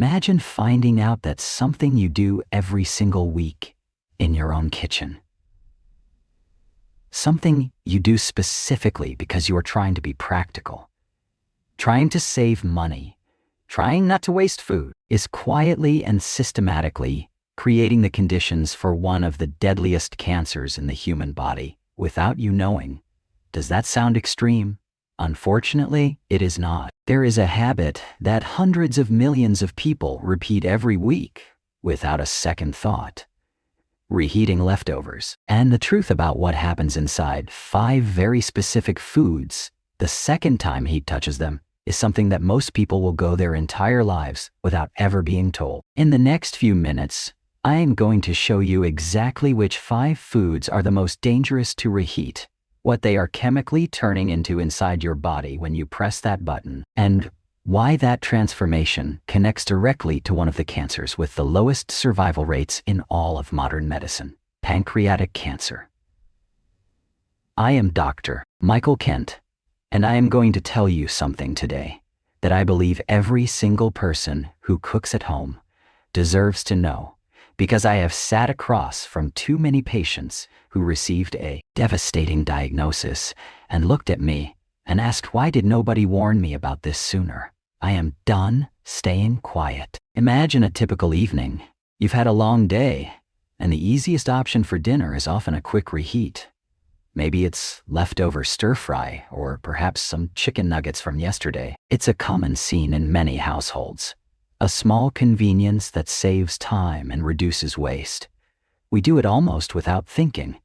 Imagine finding out that something you do every single week in your own kitchen. Something you do specifically because you are trying to be practical, trying to save money, trying not to waste food, is quietly and systematically creating the conditions for one of the deadliest cancers in the human body without you knowing. Does that sound extreme? Unfortunately, it is not. There is a habit that hundreds of millions of people repeat every week without a second thought: reheating leftovers. And the truth about what happens inside 5 very specific foods the second time heat touches them is something that most people will go their entire lives without ever being told. In the next few minutes, I am going to show you exactly which 5 foods are the most dangerous to reheat, what they are chemically turning into inside your body when you press that button, and why that transformation connects directly to one of the cancers with the lowest survival rates in all of modern medicine: pancreatic cancer. I am Dr. Michael Kent, and I am going to tell you something today that I believe every single person who cooks at home deserves to know, because I have sat across from too many patients who received a devastating diagnosis and looked at me and asked, why did nobody warn me about this sooner? I am done staying quiet. Imagine a typical evening. You've had a long day, and the easiest option for dinner is often a quick reheat. Maybe it's leftover stir-fry, or perhaps some chicken nuggets from yesterday. It's a common scene in many households. A small convenience that saves time and reduces waste. We do it almost without thinking,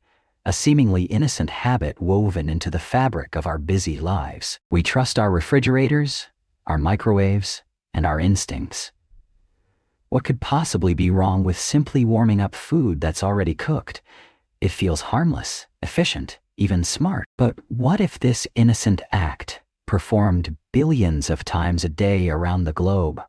a seemingly innocent habit woven into the fabric of our busy lives. We trust our refrigerators, our microwaves, and our instincts. What could possibly be wrong with simply warming up food that's already cooked? It feels harmless, efficient, even smart. But what if this innocent act, performed billions of times a day around the globe,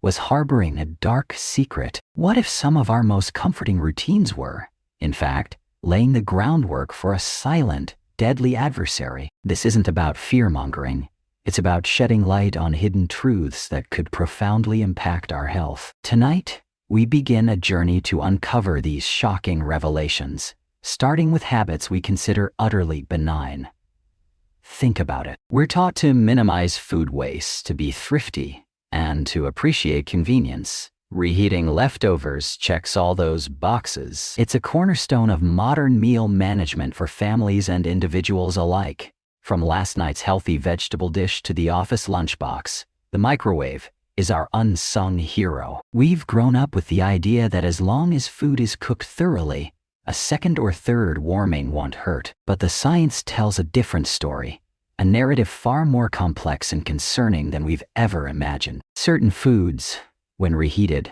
was harboring a dark secret? What if some of our most comforting routines were, in fact, laying the groundwork for a silent, deadly adversary? This isn't about fear-mongering. It's about shedding light on hidden truths that could profoundly impact our health. Tonight, we begin a journey to uncover these shocking revelations, starting with habits we consider utterly benign. Think about it. We're taught to minimize food waste, to be thrifty, and to appreciate convenience. Reheating leftovers checks all those boxes. It's a cornerstone of modern meal management for families and individuals alike. From last night's healthy vegetable dish to the office lunchbox, the microwave is our unsung hero. We've grown up with the idea that as long as food is cooked thoroughly, a second or third warming won't hurt. But the science tells a different story, a narrative far more complex and concerning than we've ever imagined. Certain foods, when reheated,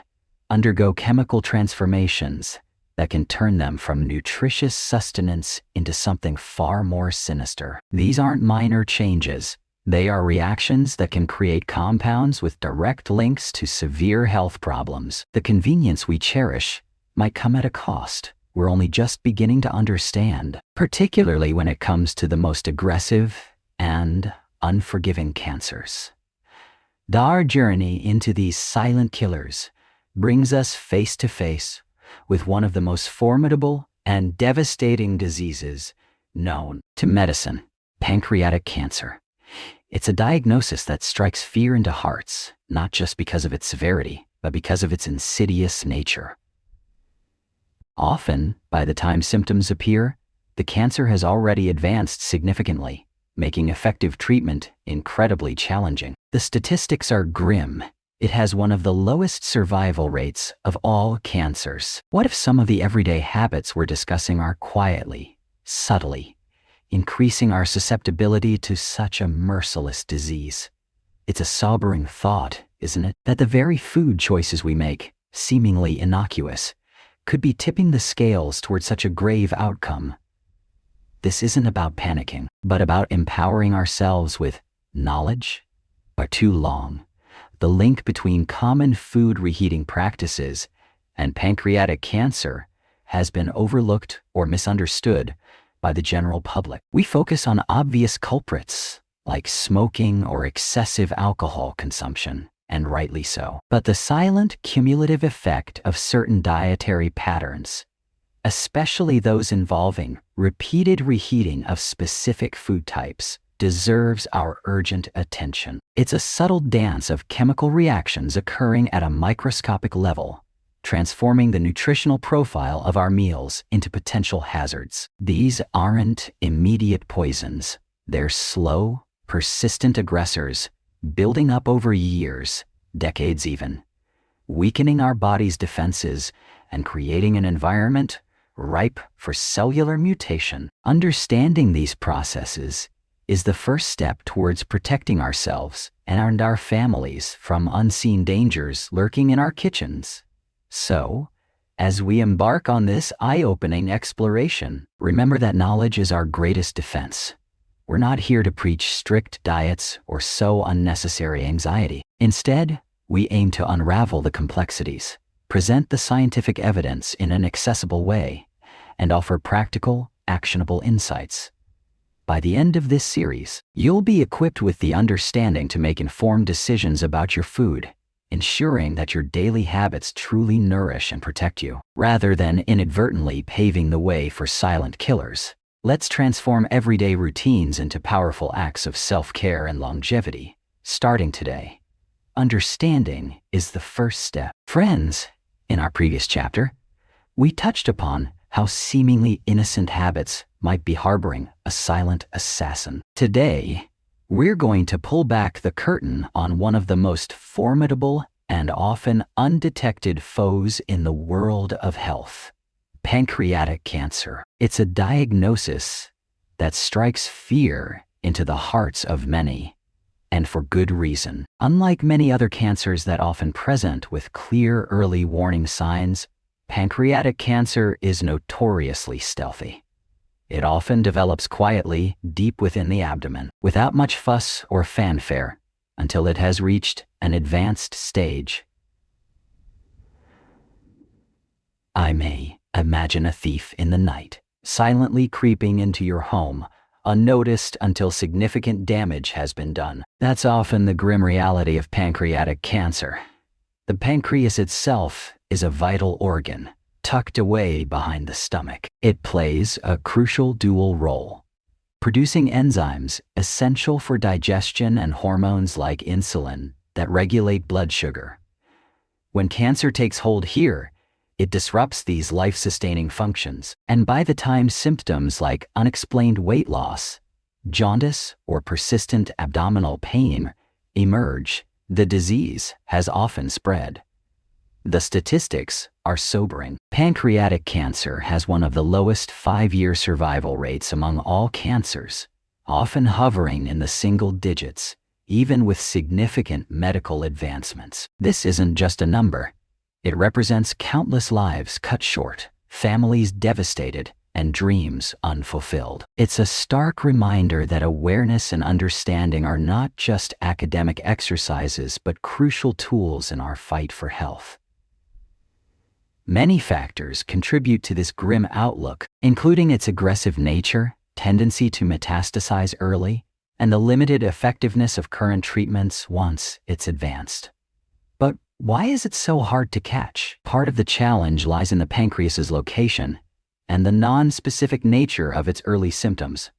undergo chemical transformations that can turn them from nutritious sustenance into something far more sinister. These aren't minor changes. They are reactions that can create compounds with direct links to severe health problems. The convenience we cherish might come at a cost we're only just beginning to understand, particularly when it comes to the most aggressive and unforgiving cancers. Our journey into these silent killers brings us face to face with one of the most formidable and devastating diseases known to medicine: pancreatic cancer. It's a diagnosis that strikes fear into hearts, not just because of its severity, but because of its insidious nature. Often, by the time symptoms appear, the cancer has already advanced significantly, making effective treatment incredibly challenging. The statistics are grim. It has one of the lowest survival rates of all cancers. What if some of the everyday habits we're discussing are quietly, subtly, increasing our susceptibility to such a merciless disease? It's a sobering thought, isn't it? That the very food choices we make, seemingly innocuous, could be tipping the scales toward such a grave outcome. This isn't about panicking, but about empowering ourselves with knowledge. For too long, the link between common food reheating practices and pancreatic cancer has been overlooked or misunderstood by the general public. We focus on obvious culprits like smoking or excessive alcohol consumption, and rightly so. But the silent cumulative effect of certain dietary patterns, especially those involving repeated reheating of specific food types, deserves our urgent attention. It's a subtle dance of chemical reactions occurring at a microscopic level, transforming the nutritional profile of our meals into potential hazards. These aren't immediate poisons. They're slow, persistent aggressors, building up over years, decades even, weakening our body's defenses and creating an environment ripe for cellular mutation. Understanding these processes is the first step towards protecting ourselves and our families from unseen dangers lurking in our kitchens. So, as we embark on this eye-opening exploration, remember that knowledge is our greatest defense. We're not here to preach strict diets or sow unnecessary anxiety. Instead, we aim to unravel the complexities, present the scientific evidence in an accessible way, and offer practical, actionable insights. By the end of this series, you'll be equipped with the understanding to make informed decisions about your food, ensuring that your daily habits truly nourish and protect you, rather than inadvertently paving the way for silent killers. Let's transform everyday routines into powerful acts of self-care and longevity, starting today. Understanding is the first step. Friends, in our previous chapter, we touched upon how seemingly innocent habits might be harboring a silent assassin. Today, we're going to pull back the curtain on one of the most formidable and often undetected foes in the world of health: pancreatic cancer. It's a diagnosis that strikes fear into the hearts of many, and for good reason. Unlike many other cancers that often present with clear early warning signs, pancreatic cancer is notoriously stealthy. It often develops quietly deep within the abdomen, without much fuss or fanfare, until it has reached an advanced stage. I may imagine a thief in the night, silently creeping into your home, unnoticed until significant damage has been done. That's often the grim reality of pancreatic cancer. The pancreas itself is a vital organ, tucked away behind the stomach. It plays a crucial dual role, producing enzymes essential for digestion and hormones like insulin that regulate blood sugar. When cancer takes hold here, it disrupts these life-sustaining functions, and by the time symptoms like unexplained weight loss, jaundice, or persistent abdominal pain emerge, the disease has often spread. The statistics are sobering. Pancreatic cancer has one of the lowest 5-year survival rates among all cancers, often hovering in the single digits, even with significant medical advancements. This isn't just a number. It represents countless lives cut short, families devastated, and dreams unfulfilled. It's a stark reminder that awareness and understanding are not just academic exercises but crucial tools in our fight for health. Many factors contribute to this grim outlook, including its aggressive nature, tendency to metastasize early, and the limited effectiveness of current treatments once it's advanced. But why is it so hard to catch? Part of the challenge lies in the pancreas's location and the non-specific nature of its early symptoms.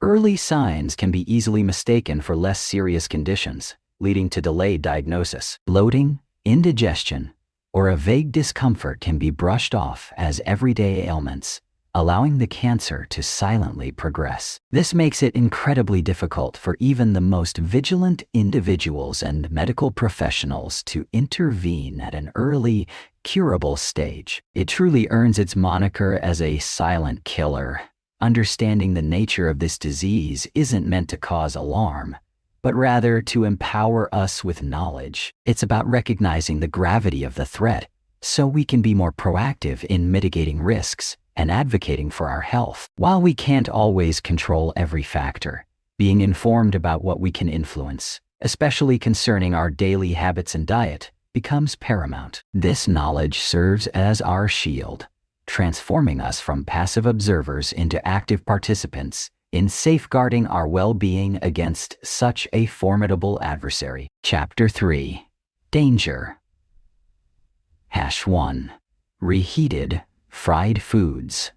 Early signs can be easily mistaken for less serious conditions, leading to delayed diagnosis. Bloating, indigestion, or a vague discomfort can be brushed off as everyday ailments, allowing the cancer to silently progress. This makes it incredibly difficult for even the most vigilant individuals and medical professionals to intervene at an early, curable stage. It truly earns its moniker as a silent killer. Understanding the nature of this disease isn't meant to cause alarm, but rather to empower us with knowledge. It's about recognizing the gravity of the threat so we can be more proactive in mitigating risks and advocating for our health. While we can't always control every factor, being informed about what we can influence, especially concerning our daily habits and diet, becomes paramount. This knowledge serves as our shield, transforming us from passive observers into active participants in safeguarding our well-being against such a formidable adversary. Chapter 3. Danger. 1. Reheated, fried foods.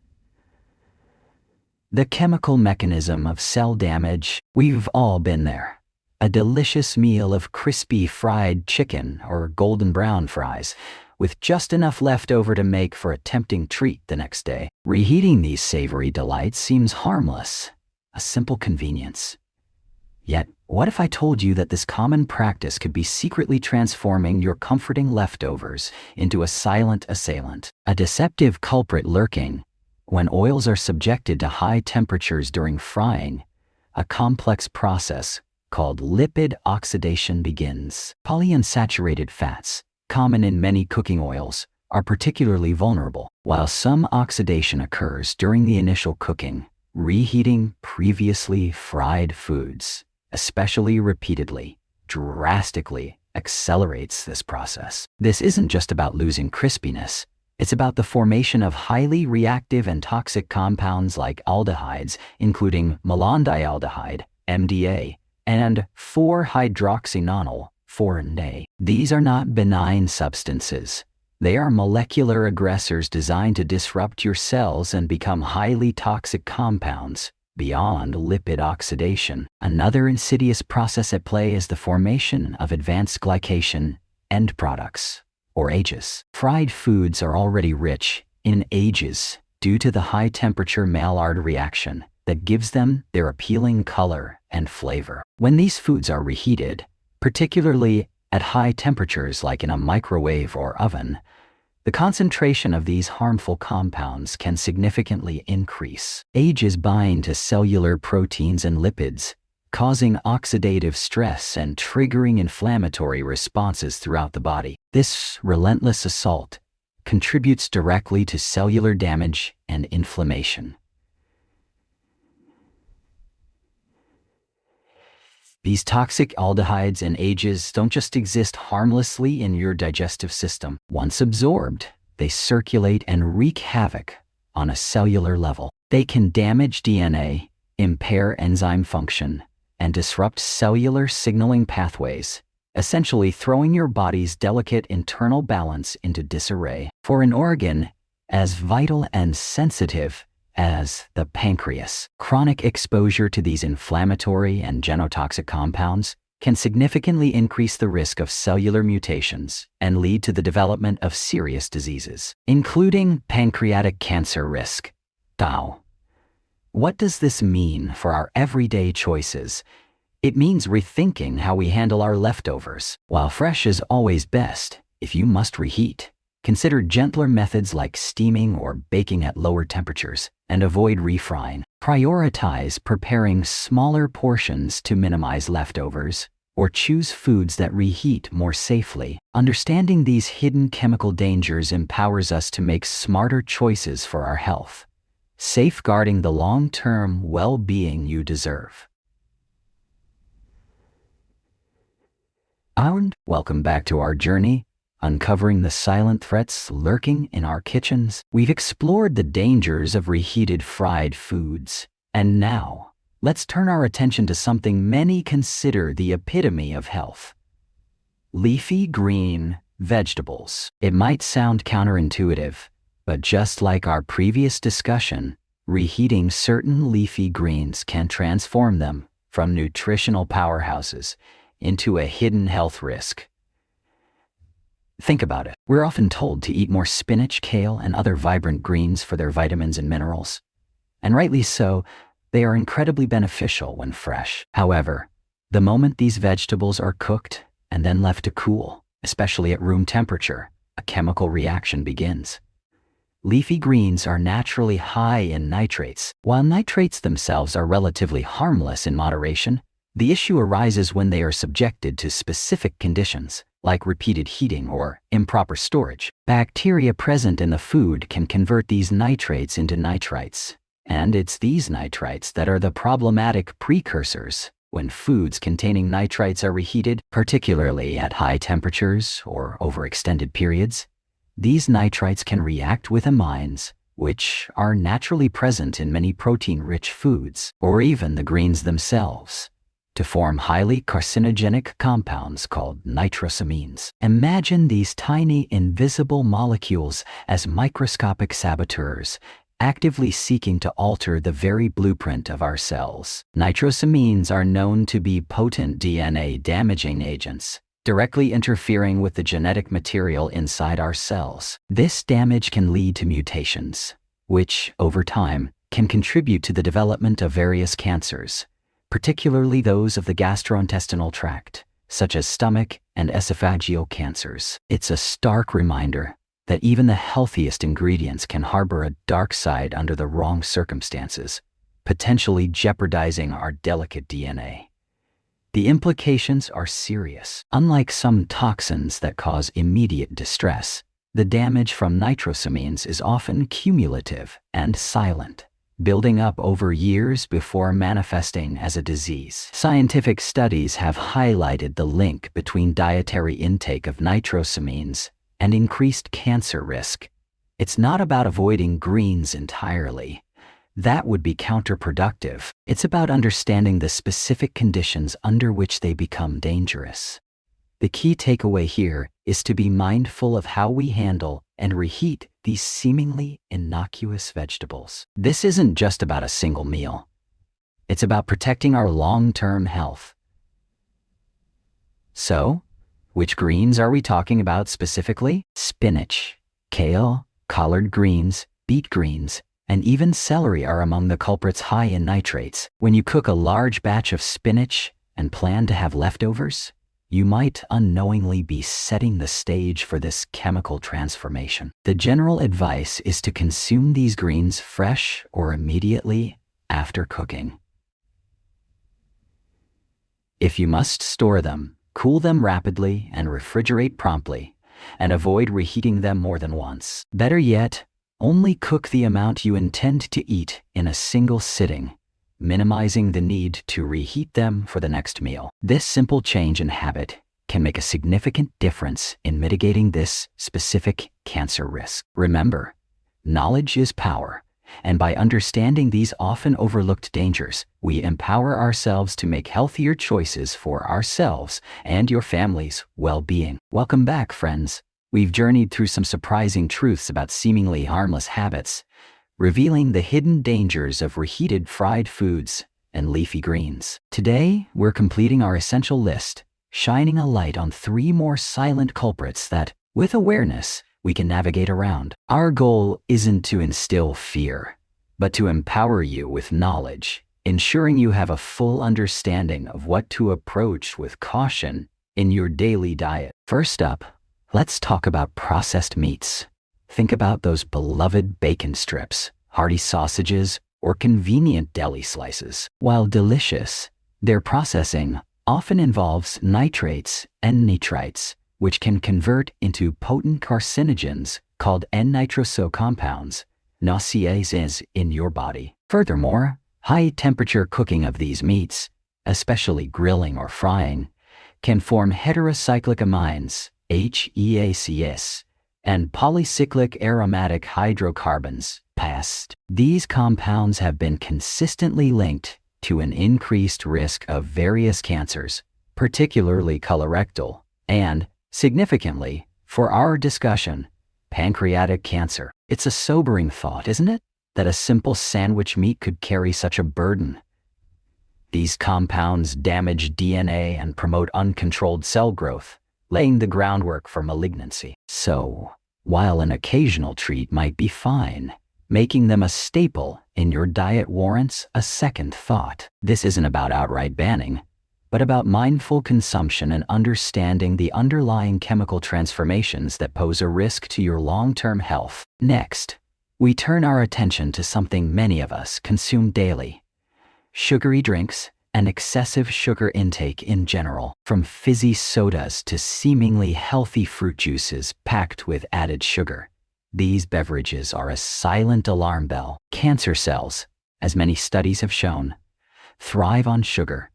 The chemical mechanism of cell damage, we've all been there. A delicious meal of crispy fried chicken or golden brown fries, with just enough left over to make for a tempting treat the next day. Reheating these savory delights seems harmless, a simple convenience. Yet, what if I told you that this common practice could be secretly transforming your comforting leftovers into a silent assailant, a deceptive culprit lurking when oils are subjected to high temperatures during frying? A complex process called lipid oxidation begins. Polyunsaturated fats, common in many cooking oils, are particularly vulnerable. While some oxidation occurs during the initial cooking, reheating previously fried foods, especially repeatedly, drastically accelerates this process. This isn't just about losing crispiness. It's about the formation of highly reactive and toxic compounds like aldehydes, including malondialdehyde, MDA, and 4-hydroxynonyl, 4-A. These are not benign substances. They are molecular aggressors designed to disrupt your cells and become highly toxic compounds. Beyond lipid oxidation, another insidious process at play is the formation of advanced glycation end products, or AGEs. Fried foods are already rich in AGEs due to the high-temperature Maillard reaction that gives them their appealing color and flavor. When these foods are reheated, particularly at high temperatures like in a microwave or oven, the concentration of these harmful compounds can significantly increase. AGEs bind to cellular proteins and lipids, causing oxidative stress and triggering inflammatory responses throughout the body. This relentless assault contributes directly to cellular damage and inflammation. These toxic aldehydes and AGEs don't just exist harmlessly in your digestive system. Once absorbed, they circulate and wreak havoc on a cellular level. They can damage DNA, impair enzyme function, and disrupt cellular signaling pathways, essentially throwing your body's delicate internal balance into disarray. For an organ as vital and sensitive as the pancreas, chronic exposure to these inflammatory and genotoxic compounds can significantly increase the risk of cellular mutations and lead to the development of serious diseases, including pancreatic cancer risk. Tau. What does this mean for our everyday choices? It means rethinking how we handle our leftovers. While fresh is always best, if you must reheat, consider gentler methods like steaming or baking at lower temperatures, and avoid refrying. Prioritize preparing smaller portions to minimize leftovers, or choose foods that reheat more safely. Understanding these hidden chemical dangers empowers us to make smarter choices for our health, safeguarding the long-term well-being you deserve. Welcome back to our journey, uncovering the silent threats lurking in our kitchens. We've explored the dangers of reheated fried foods, and now, let's turn our attention to something many consider the epitome of health: leafy green vegetables. It might sound counterintuitive, but just like our previous discussion, reheating certain leafy greens can transform them from nutritional powerhouses into a hidden health risk. Think about it. We're often told to eat more spinach, kale, and other vibrant greens for their vitamins and minerals. And rightly so, they are incredibly beneficial when fresh. However, the moment these vegetables are cooked and then left to cool, especially at room temperature, a chemical reaction begins. Leafy greens are naturally high in nitrates. While nitrates themselves are relatively harmless in moderation, the issue arises when they are subjected to specific conditions, like repeated heating or improper storage. Bacteria present in the food can convert these nitrates into nitrites, and it's these nitrites that are the problematic precursors when foods containing nitrites are reheated, particularly at high temperatures or over extended periods. These nitrites can react with amines, which are naturally present in many protein-rich foods, or even the greens themselves, to form highly carcinogenic compounds called nitrosamines. Imagine these tiny invisible molecules as microscopic saboteurs, actively seeking to alter the very blueprint of our cells. Nitrosamines are known to be potent DNA-damaging agents, directly interfering with the genetic material inside our cells. This damage can lead to mutations, which, over time, can contribute to the development of various cancers, particularly those of the gastrointestinal tract, such as stomach and esophageal cancers. It's a stark reminder that even the healthiest ingredients can harbor a dark side under the wrong circumstances, potentially jeopardizing our delicate DNA. The implications are serious. Unlike some toxins that cause immediate distress, the damage from nitrosamines is often cumulative and silent, building up over years before manifesting as a disease. Scientific studies have highlighted the link between dietary intake of nitrosamines and increased cancer risk. It's not about avoiding greens entirely. That would be counterproductive. It's about understanding the specific conditions under which they become dangerous. The key takeaway here is to be mindful of how we handle and reheat these seemingly innocuous vegetables. This isn't just about a single meal. It's about protecting our long-term health. So, which greens are we talking about specifically? Spinach, kale, collard greens, beet greens, and even celery are among the culprits high in nitrates. When you cook a large batch of spinach and plan to have leftovers, you might unknowingly be setting the stage for this chemical transformation. The general advice is to consume these greens fresh or immediately after cooking. If you must store them, cool them rapidly and refrigerate promptly, and avoid reheating them more than once. Better yet, only cook the amount you intend to eat in a single sitting, minimizing the need to reheat them for the next meal. This simple change in habit can make a significant difference in mitigating this specific cancer risk. Remember, knowledge is power, and by understanding these often overlooked dangers, we empower ourselves to make healthier choices for ourselves and your family's well-being. Welcome back, friends. We've journeyed through some surprising truths about seemingly harmless habits, revealing the hidden dangers of reheated fried foods and leafy greens. Today, we're completing our essential list, shining a light on 3 more silent culprits that, with awareness, we can navigate around. Our goal isn't to instill fear, but to empower you with knowledge, ensuring you have a full understanding of what to approach with caution in your daily diet. First up, let's talk about processed meats. Think about those beloved bacon strips, hearty sausages, or convenient deli slices. While delicious, their processing often involves nitrates and nitrites, which can convert into potent carcinogens called N-nitroso compounds, nauseases in your body. Furthermore, high-temperature cooking of these meats, especially grilling or frying, can form heterocyclic amines, HEACs, and polycyclic aromatic hydrocarbons, PAST. These compounds have been consistently linked to an increased risk of various cancers, particularly colorectal, and, significantly, for our discussion, pancreatic cancer. It's a sobering thought, isn't it, that a simple sandwich meat could carry such a burden? These compounds damage DNA and promote uncontrolled cell growth, laying the groundwork for malignancy. So, while an occasional treat might be fine, making them a staple in your diet warrants a second thought. This isn't about outright banning, but about mindful consumption and understanding the underlying chemical transformations that pose a risk to your long-term health. Next, we turn our attention to something many of us consume daily: sugary drinks and excessive sugar intake in general. From fizzy sodas to seemingly healthy fruit juices packed with added sugar, these beverages are a silent alarm bell. Cancer cells, as many studies have shown, thrive on sugar,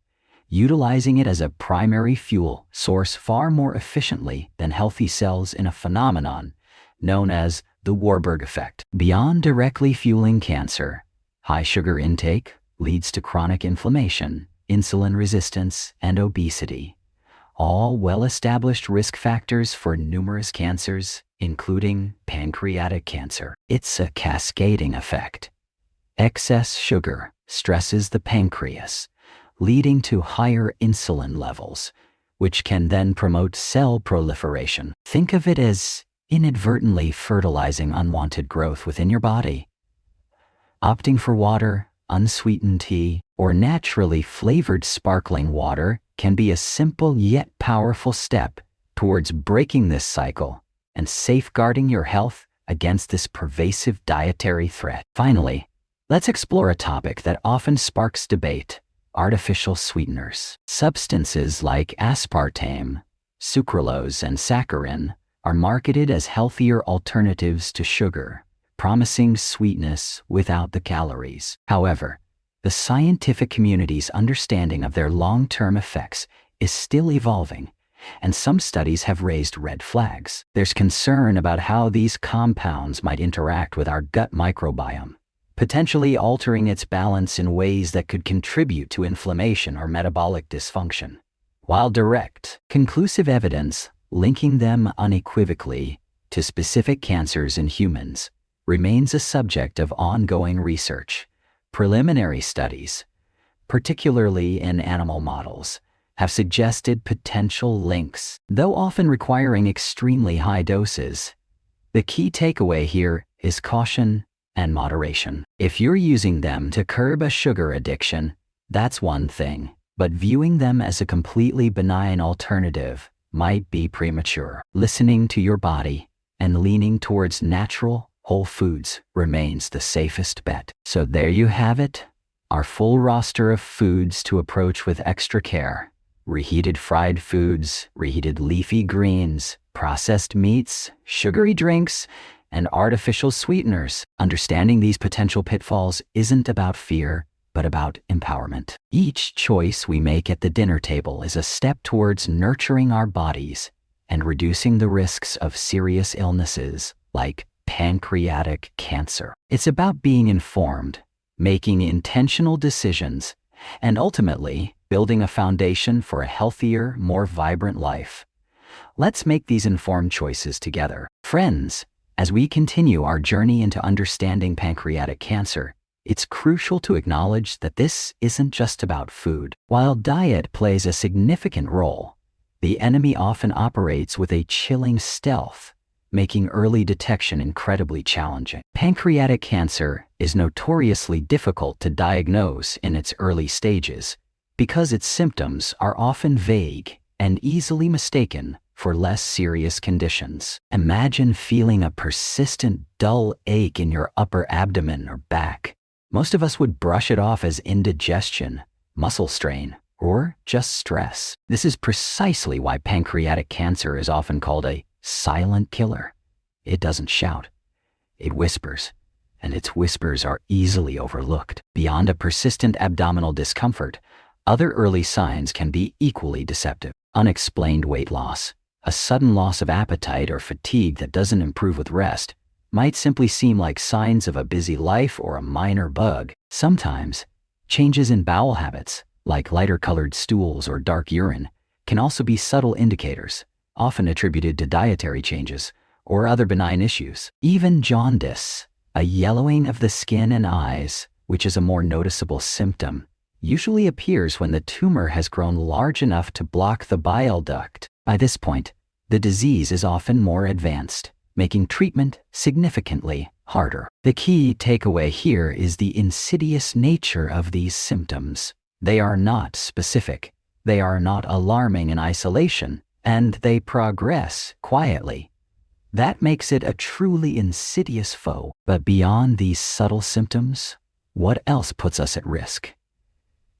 utilizing it as a primary fuel source far more efficiently than healthy cells in a phenomenon known as the Warburg effect. Beyond directly fueling cancer, high sugar intake leads to chronic inflammation, insulin resistance, and obesity, all well-established risk factors for numerous cancers, including pancreatic cancer. It's a cascading effect. Excess sugar stresses the pancreas, leading to higher insulin levels, which can then promote cell proliferation. Think of it as inadvertently fertilizing unwanted growth within your body. Opting for water, unsweetened tea, or naturally flavored sparkling water can be a simple yet powerful step towards breaking this cycle and safeguarding your health against this pervasive dietary threat. Finally, let's explore a topic that often sparks debate: artificial sweeteners. Substances like aspartame, sucralose, and saccharin are marketed as healthier alternatives to sugar, promising sweetness without the calories. However, the scientific community's understanding of their long-term effects is still evolving, and some studies have raised red flags. There's concern about how these compounds might interact with our gut microbiome, potentially altering its balance in ways that could contribute to inflammation or metabolic dysfunction. While direct, conclusive evidence linking them unequivocally to specific cancers in humans remains a subject of ongoing research, preliminary studies, particularly in animal models, have suggested potential links, though often requiring extremely high doses. The key takeaway here is caution and moderation. If you're using them to curb a sugar addiction, that's one thing, but viewing them as a completely benign alternative might be premature. Listening to your body and leaning towards natural, whole foods remains the safest bet. So there you have it, our full roster of foods to approach with extra care. Reheated fried foods, reheated leafy greens, processed meats, sugary drinks, and artificial sweeteners. Understanding these potential pitfalls isn't about fear, but about empowerment. Each choice we make at the dinner table is a step towards nurturing our bodies and reducing the risks of serious illnesses like pancreatic cancer. It's about being informed, making intentional decisions, and ultimately building a foundation for a healthier, more vibrant life. Let's make these informed choices together. Friends, as we continue our journey into understanding pancreatic cancer, it's crucial to acknowledge that this isn't just about food. While diet plays a significant role, the enemy often operates with a chilling stealth, making early detection incredibly challenging. Pancreatic cancer is notoriously difficult to diagnose in its early stages because its symptoms are often vague and easily mistaken for less serious conditions. Imagine feeling a persistent dull ache in your upper abdomen or back. Most of us would brush it off as indigestion, muscle strain, or just stress. This is precisely why pancreatic cancer is often called a silent killer. It doesn't shout, it whispers, and its whispers are easily overlooked. Beyond a persistent abdominal discomfort, other early signs can be equally deceptive. Unexplained weight loss, a sudden loss of appetite, or fatigue that doesn't improve with rest might simply seem like signs of a busy life or a minor bug. Sometimes, changes in bowel habits, like lighter colored stools or dark urine, can also be subtle indicators, often attributed to dietary changes or other benign issues. Even jaundice, a yellowing of the skin and eyes, which is a more noticeable symptom, usually appears when the tumor has grown large enough to block the bile duct. By this point, the disease is often more advanced, making treatment significantly harder. The key takeaway here is the insidious nature of these symptoms. They are not specific, they are not alarming in isolation, and they progress quietly. That makes it a truly insidious foe. But beyond these subtle symptoms, what else puts us at risk?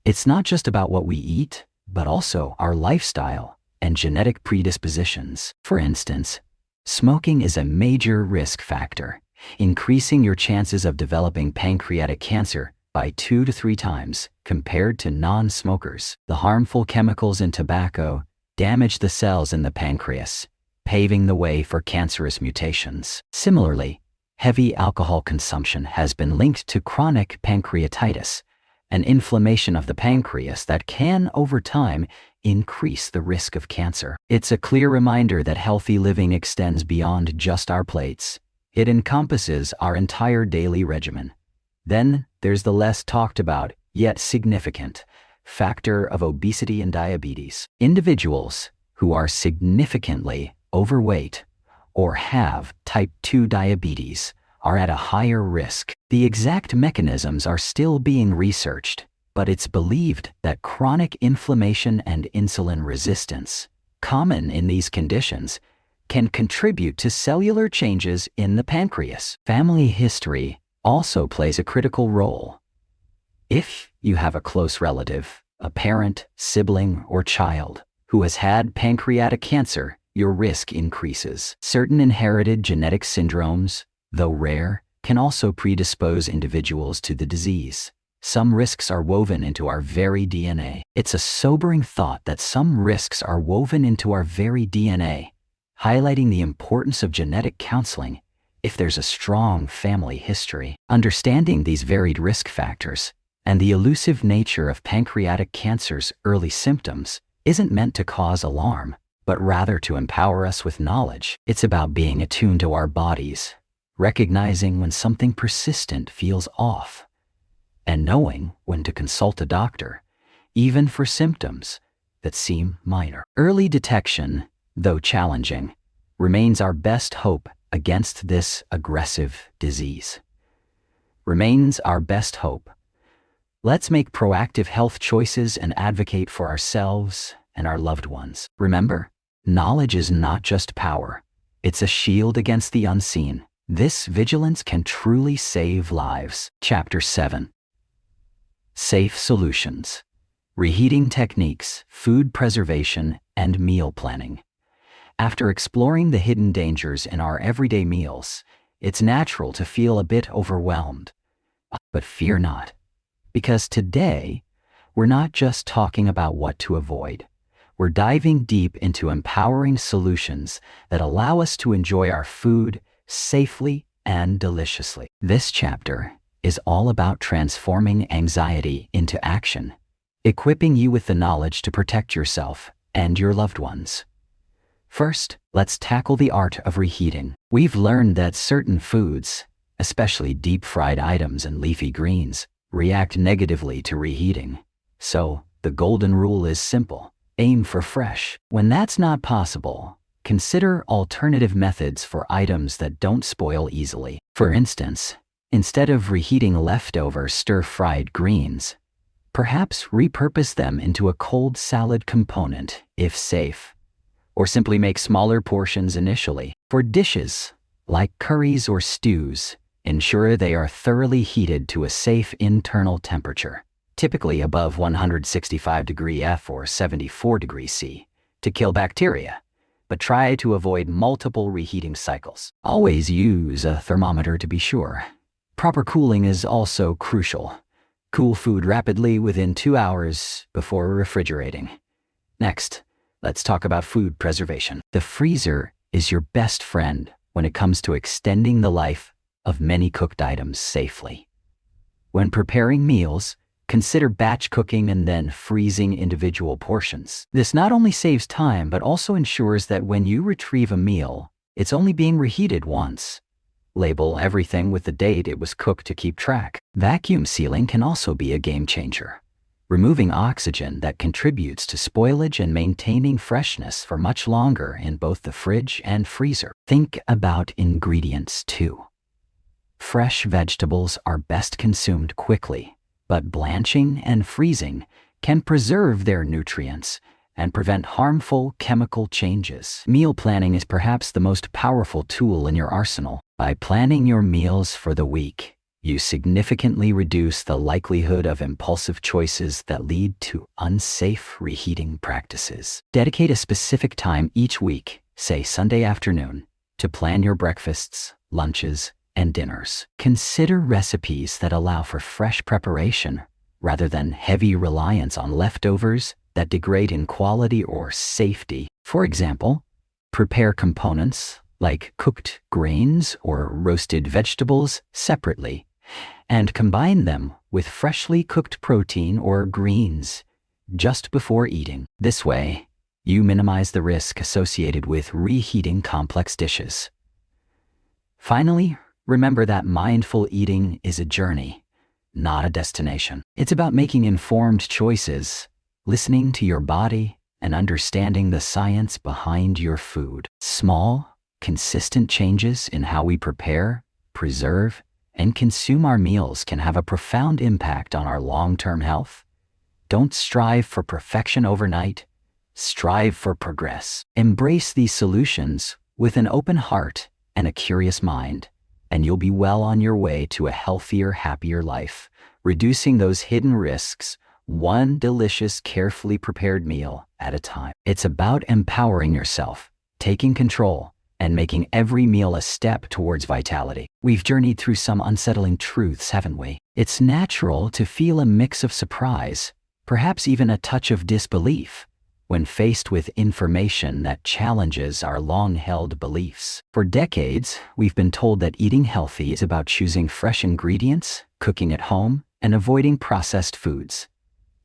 It's not just about what we eat, but also our lifestyle and genetic predispositions. For instance, smoking is a major risk factor, increasing your chances of developing pancreatic cancer by 2 to 3 times compared to non-smokers. The harmful chemicals in tobacco damage the cells in the pancreas, paving the way for cancerous mutations. Similarly, Heavy alcohol consumption has been linked to chronic pancreatitis, an inflammation of the pancreas that can, over time, increase the risk of cancer. It's a clear reminder that healthy living extends beyond just our plates. It encompasses our entire daily regimen. Then there's the less talked about, yet significant, factor of obesity and diabetes. Individuals who are significantly overweight or have type 2 diabetes are at a higher risk. The exact mechanisms are still being researched, but it's believed that chronic inflammation and insulin resistance, common in these conditions, can contribute to cellular changes in the pancreas. Family history also plays a critical role. If you have a close relative, a parent, sibling, or child who has had pancreatic cancer, your risk increases. Certain inherited genetic syndromes, though rare, can also predispose individuals to the disease. Some risks are woven into our very DNA. It's a sobering thought that some risks are woven into our very DNA, highlighting the importance of genetic counseling if there's a strong family history. Understanding these varied risk factors and the elusive nature of pancreatic cancer's early symptoms isn't meant to cause alarm, but rather to empower us with knowledge. It's about being attuned to our bodies, recognizing when something persistent feels off, and knowing when to consult a doctor, even for symptoms that seem minor. Early detection, though challenging, remains our best hope against this aggressive disease. Remains our best hope. Let's make proactive health choices and advocate for ourselves and our loved ones. Remember, knowledge is not just power. It's a shield against the unseen. This vigilance can truly save lives. Chapter 7. Safe Solutions. Reheating Techniques, Food Preservation, and Meal Planning. After exploring the hidden dangers in our everyday meals, it's natural to feel a bit overwhelmed. But fear not, because today, we're not just talking about what to avoid. We're diving deep into empowering solutions that allow us to enjoy our food safely and deliciously. This chapter is all about transforming anxiety into action, equipping you with the knowledge to protect yourself and your loved ones. First, let's tackle the art of reheating. We've learned that certain foods, especially deep-fried items and leafy greens, react negatively to reheating. So, the golden rule is simple: aim for fresh. When that's not possible, consider alternative methods for items that don't spoil easily. For instance, instead of reheating leftover stir-fried greens, perhaps repurpose them into a cold salad component, if safe, or simply make smaller portions initially. For dishes like curries or stews, ensure they are thoroughly heated to a safe internal temperature, typically above 165 degrees F or 74 degrees C, to kill bacteria, but try to avoid multiple reheating cycles. Always use a thermometer to be sure. Proper cooling is also crucial. Cool food rapidly within 2 hours before refrigerating. Next, let's talk about food preservation. The freezer is your best friend when it comes to extending the life of many cooked items safely. When preparing meals, consider batch cooking and then freezing individual portions. This not only saves time, but also ensures that when you retrieve a meal, it's only being reheated once. Label everything with the date it was cooked to keep track. Vacuum sealing can also be a game changer, removing oxygen that contributes to spoilage and maintaining freshness for much longer in both the fridge and freezer. Think about ingredients too. Fresh vegetables are best consumed quickly, but blanching and freezing can preserve their nutrients and prevent harmful chemical changes. Meal planning is perhaps the most powerful tool in your arsenal. By planning your meals for the week, you significantly reduce the likelihood of impulsive choices that lead to unsafe reheating practices. Dedicate a specific time each week, say Sunday afternoon, to plan your breakfasts, lunches, and dinners. Consider recipes that allow for fresh preparation rather than heavy reliance on leftovers that degrade in quality or safety. For example, prepare components like cooked grains or roasted vegetables, separately, and combine them with freshly cooked protein or greens just before eating. This way, you minimize the risk associated with reheating complex dishes. Finally, remember that mindful eating is a journey, not a destination. It's about making informed choices, listening to your body, and understanding the science behind your food. Small, consistent changes in how we prepare, preserve, and consume our meals can have a profound impact on our long-term health. Don't strive for perfection overnight. Strive for progress. Embrace these solutions with an open heart and a curious mind, and you'll be well on your way to a healthier, happier life, reducing those hidden risks, one delicious, carefully prepared meal at a time. It's about empowering yourself, taking control, and making every meal a step towards vitality. We've journeyed through some unsettling truths, haven't we? It's natural to feel a mix of surprise, perhaps even a touch of disbelief, when faced with information that challenges our long-held beliefs. For decades, we've been told that eating healthy is about choosing fresh ingredients, cooking at home, and avoiding processed foods.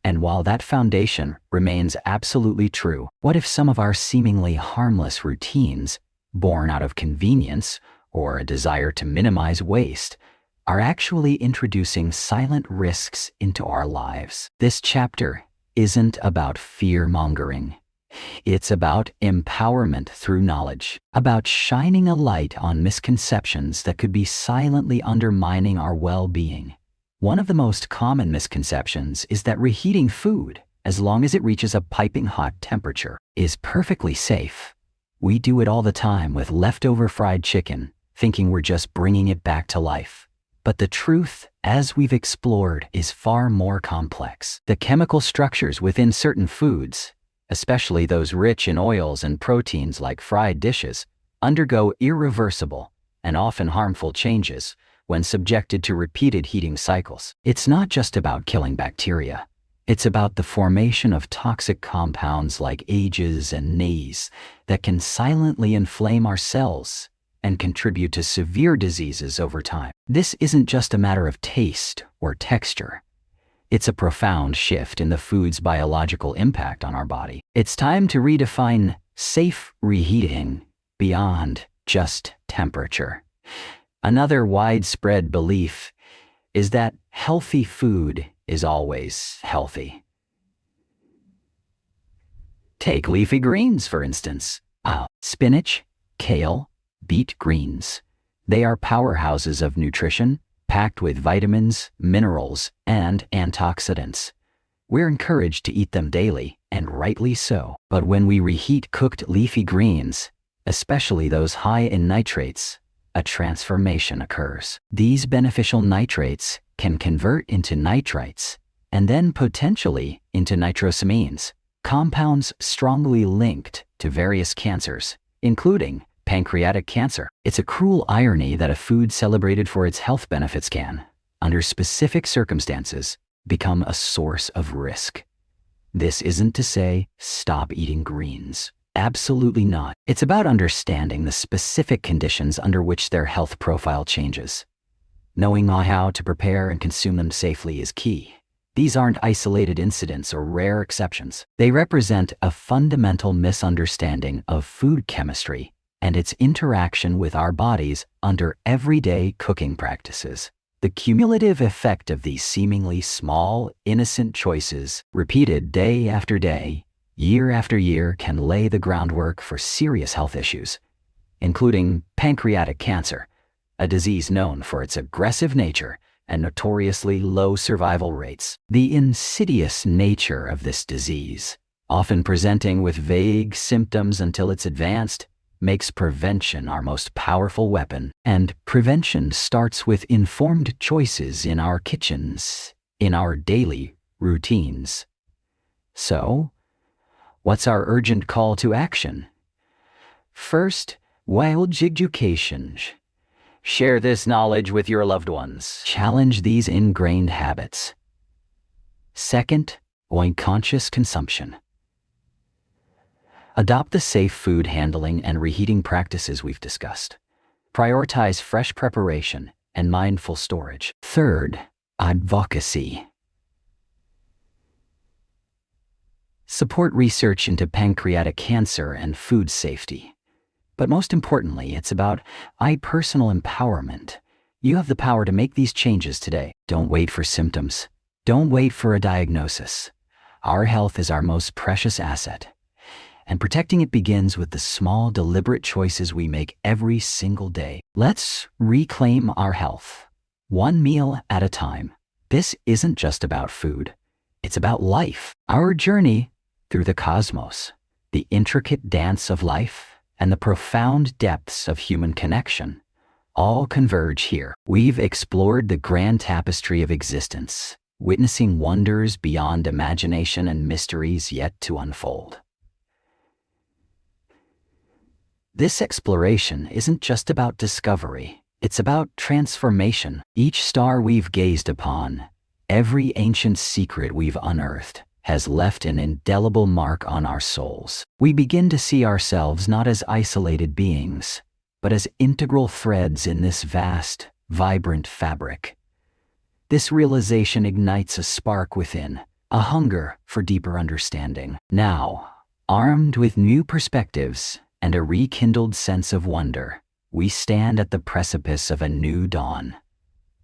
And while that foundation remains absolutely true, what if some of our seemingly harmless routines, born out of convenience or a desire to minimize waste, are actually introducing silent risks into our lives? This chapter isn't about fear-mongering. It's about empowerment through knowledge, about shining a light on misconceptions that could be silently undermining our well-being. One of the most common misconceptions is that reheating food, as long as it reaches a piping hot temperature, is perfectly safe. We do it all the time with leftover fried chicken, thinking we're just bringing it back to life. But the truth, as we've explored, is far more complex. The chemical structures within certain foods, especially those rich in oils and proteins like fried dishes, undergo irreversible and often harmful changes when subjected to repeated heating cycles. It's not just about killing bacteria. It's about the formation of toxic compounds like ages and nays that can silently inflame our cells and contribute to severe diseases over time. This isn't just a matter of taste or texture. It's a profound shift in the food's biological impact on our body. It's time to redefine safe reheating beyond just temperature. Another widespread belief is that healthy food is always healthy. Take leafy greens, for instance. Spinach, kale, beet greens. They are powerhouses of nutrition, packed with vitamins, minerals, and antioxidants. We're encouraged to eat them daily, and rightly so. But when we reheat cooked leafy greens, especially those high in nitrates, a transformation occurs. These beneficial nitrates can convert into nitrites, and then potentially into nitrosamines, compounds strongly linked to various cancers, including pancreatic cancer. It's a cruel irony that a food celebrated for its health benefits can, under specific circumstances, become a source of risk. This isn't to say stop eating greens. Absolutely not. It's about understanding the specific conditions under which their health profile changes. Knowing how to prepare and consume them safely is key. These aren't isolated incidents or rare exceptions. They represent a fundamental misunderstanding of food chemistry and its interaction with our bodies under everyday cooking practices. The cumulative effect of these seemingly small, innocent choices, repeated day after day, year after year, can lay the groundwork for serious health issues, including pancreatic cancer, a disease known for its aggressive nature and notoriously low survival rates. The insidious nature of this disease, often presenting with vague symptoms until it's advanced, makes prevention our most powerful weapon. And prevention starts with informed choices in our kitchens, in our daily routines. So, what's our urgent call to action? First, wild education. Share this knowledge with your loved ones. Challenge these ingrained habits. Second, conscious consumption. Adopt the safe food handling and reheating practices we've discussed. Prioritize fresh preparation and mindful storage. Third, advocacy. Support research into pancreatic cancer and food safety. But most importantly, it's about personal empowerment. You have the power to make these changes today. Don't wait for symptoms. Don't wait for a diagnosis. Our health is our most precious asset, and protecting it begins with the small, deliberate choices we make every single day. Let's reclaim our health, one meal at a time. This isn't just about food. It's about life. Our journey through the cosmos, the intricate dance of life, and the profound depths of human connection all converge here. We've explored the grand tapestry of existence, witnessing wonders beyond imagination and mysteries yet to unfold. This exploration isn't just about discovery, it's about transformation. Each star we've gazed upon, every ancient secret we've unearthed, has left an indelible mark on our souls. We begin to see ourselves not as isolated beings, but as integral threads in this vast, vibrant fabric. This realization ignites a spark within, a hunger for deeper understanding. Now, armed with new perspectives and a rekindled sense of wonder, we stand at the precipice of a new dawn.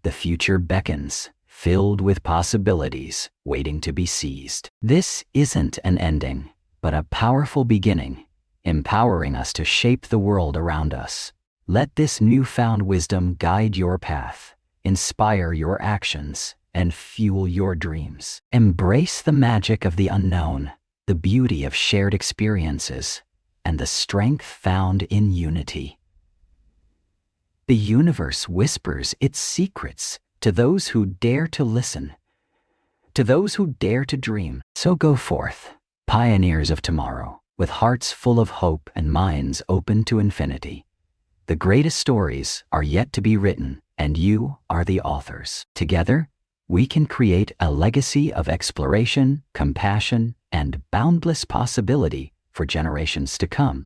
The future beckons, filled with possibilities waiting to be seized. This isn't an ending, but a powerful beginning, empowering us to shape the world around us. Let this newfound wisdom guide your path, inspire your actions, and fuel your dreams. Embrace the magic of the unknown, the beauty of shared experiences, and the strength found in unity. The universe whispers its secrets to those who dare to listen, to those who dare to dream. So go forth, pioneers of tomorrow, with hearts full of hope and minds open to infinity. The greatest stories are yet to be written, and you are the authors. Together, we can create a legacy of exploration, compassion, and boundless possibility for generations to come.